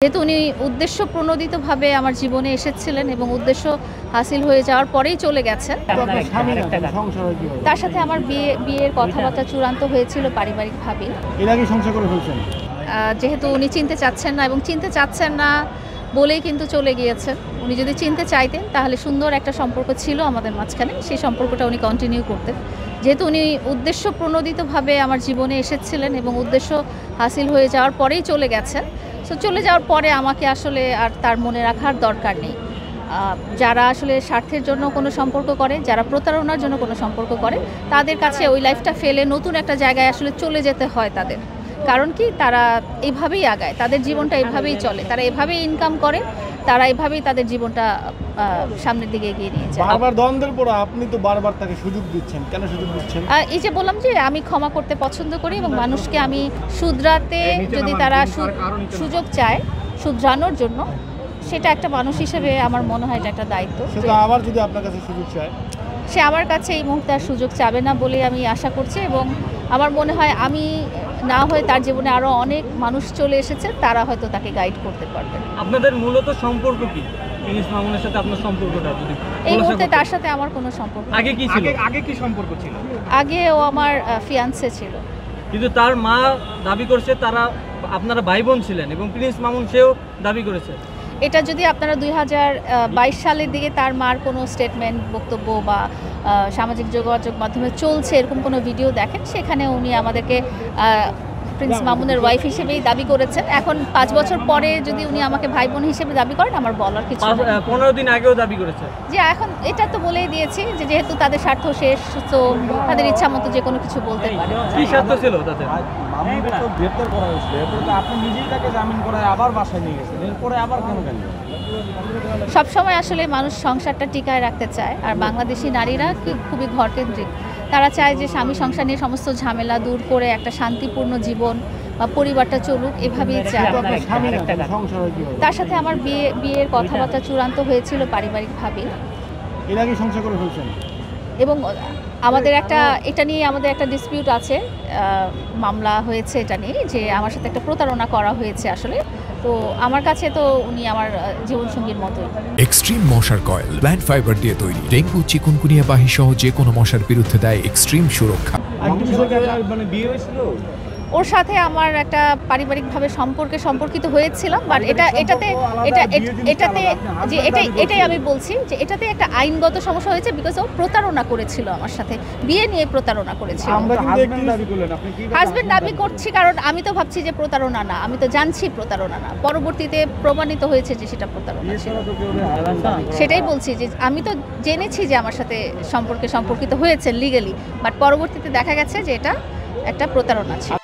যেহেতু উনি উদ্দেশ্য প্রণোদিতভাবে আমার জীবনে এসেছিলেন এবং উদ্দেশ্য হাসিল হয়ে যাওয়ার পরেই চলে গেছেন। তার সাথে আমার বিয়ের কথাবার্তা চূড়ান্ত হয়েছিল পারিবারিকভাবেই। এর আগে সংসার করে ফেলছেন? যেহেতু উনি চিনতে চাচ্ছেন না এবং চিনতে চাচ্ছেন না বলেই কিন্তু চলে গিয়েছেন। উনি যদি চিনতে চাইতেন তাহলে সুন্দর একটা সম্পর্ক ছিল আমাদের মাঝখানে, সেই সম্পর্কটা উনি কন্টিনিউ করতেন। যেহেতু উনি উদ্দেশ্য প্রণোদিতভাবে আমার জীবনে এসেছিলেন এবং উদ্দেশ্য হাসিল হয়ে যাওয়ার পরেই চলে গেছেন। সো চলে যাওয়ার পরে আমাকে আসলে আর তার মনে রাখার দরকার নেই। যারা আসলে স্বার্থের জন্য কোনো সম্পর্ক করে, যারা প্রতারণার জন্য কোনো সম্পর্ক করে, তাদের কাছে ওই লাইফটা ফেলে নতুন একটা জায়গায় আসলে চলে যেতে হয় তাদের। কারণ কি, তারা এভাবেই আগায়, তাদের জীবনটা এভাবেই চলে, তারা এভাবেই ইনকাম করে, তারা এভাবেই তাদের জীবনটা সামনের দিকে এগিয়ে নিয়ে যায়। বারবার দ্বন্দ্বের পর আপনি তো বারবার তাকে সুযোগ দিচ্ছেন, কেন সুযোগ দিচ্ছেন? এই যে বললাম যে আমি ক্ষমা করতে পছন্দ করি এবং মানুষকে আমি শুধরাতে যদি তারা সুযোগ চায় শুধরানোর জন্য, সেটা একটা মানুষ হিসেবে আমার মনে হয় এটা একটা দায়িত্ব। সেটা আবার যদি আপনার কাছে সুযোগ চায়, সে আমার কাছে এই মুহূর্তে আর সুযোগ চাবে না বলে আমি আশা করছি এবং আমার মনে হয় আমি না হয়ে তার জীবনে আরও অনেক মানুষ চলে এসেছে, তারা হয়তো তাকে গাইড করতে পারবে। আপনাদের মূলত সম্পর্ক কি? প্রিন্স মামুনের সাথে আপনার সম্পর্কটা যদি এই মুহূর্তে তার সাথে আমার কোনো সম্পর্ক নেই। আগে কি ছিল? আগে কি সম্পর্ক ছিল? আগে ও আমার ফিয়ান্সে ছিল। কিন্তু তার মা দাবি করছে তারা আপনারা ভাই বোন ছিলেন এবং প্রিন্স মামুন সেও দাবি করেছে। এটা যদি আপনারা 2022 সালের দিকে তার মার কোনো স্টেটমেন্ট, বক্তব্য বা সামাজিক যোগাযোগ মাধ্যমে চলছে এরকম কোনো ভিডিও দেখেন, সেখানে উনি আমাদেরকে প্রিন্স মামুনের ওয়াইফ হিসেবেই দাবি করেছেন। এখন 5 বছর পরে যদি উনি আমাকে ভাই বোন হিসেবে দাবি করেন, আমার বলার কিছু নেই। 15 দিন আগেও দাবি করেছে যে এখন এটা তো বলেই দিয়েছি যে যেহেতু তাদের স্বার্থ শেষ, তো তাদের ইচ্ছা মতো যে কোনো কিছু বলতে পারে। কি স্বার্থ ছিল তাদের? মামুনকে তো গ্রেফতার করা হয়েছিল, এরপরে তো আপনি নিজেই তাকে জামিন করায় আবার বাসায় নিয়ে গেছেন, এরপরে আবার কেন গেলেন? সবসময় আসলে মানুষ সংসারটা টিকায় রাখতে চায়, আর বাংলাদেশি নারীরা খুবই ঘরকেন্দ্রিক। তারা চায় যে স্বামী সংসার নিয়ে সমস্ত ঝামেলা দূর করে একটা শান্তিপূর্ণ জীবন বা পরিবারটা চলুক, এভাবেই চায়। তার সাথে আমার বিয়ের কথাবার্তা চূড়ান্ত হয়েছিল পারিবারিকভাবেই। এর আগে সংসার করে ফেলছেন? এবং আমাদের এটা নিয়ে আমাদের একটা ডিসপিউট আছে, মামলা হয়েছে এটা নিয়ে যে আমার সাথে একটা প্রতারণা করা হয়েছে আসলে। তো আমার কাছে তো উনি আমার জীবনসঙ্গীর মতোই। এক্সট্রিম মশার কয়েল প্ল্যান্ট ফাইবার দিয়ে তৈরি, ডেঙ্গু, চিকুনগুনিয়া বাহি সহ যে কোনো মশার বিরুদ্ধে দেয় এক্সট্রিম সুরক্ষা। মানে বিয়ে হয়েছিল? ওর সাথে আমার একটা পারিবারিকভাবে সম্পর্কিত হয়েছিলাম, বাট এটাই আমি বলছি যে এটাতে একটা আইনগত সমস্যা হয়েছে, বিকজ ও প্রতারণা করেছিল আমার সাথে, বিয়ে নিয়ে প্রতারণা করেছিল। হাজবেন্ড দাবি করছি কারণ আমি তো ভাবছি যে প্রতারণা না, আমি তো জানছি প্রতারণা না, পরবর্তীতে প্রমাণিত হয়েছে যে সেটা প্রতারণা ছিল। সেটাই বলছি যে আমি তো জেনেছি যে আমার সাথে সম্পর্কিত হয়েছে লিগালি, বাট পরবর্তীতে দেখা গেছে যে এটা একটা প্রতারণা ছিল।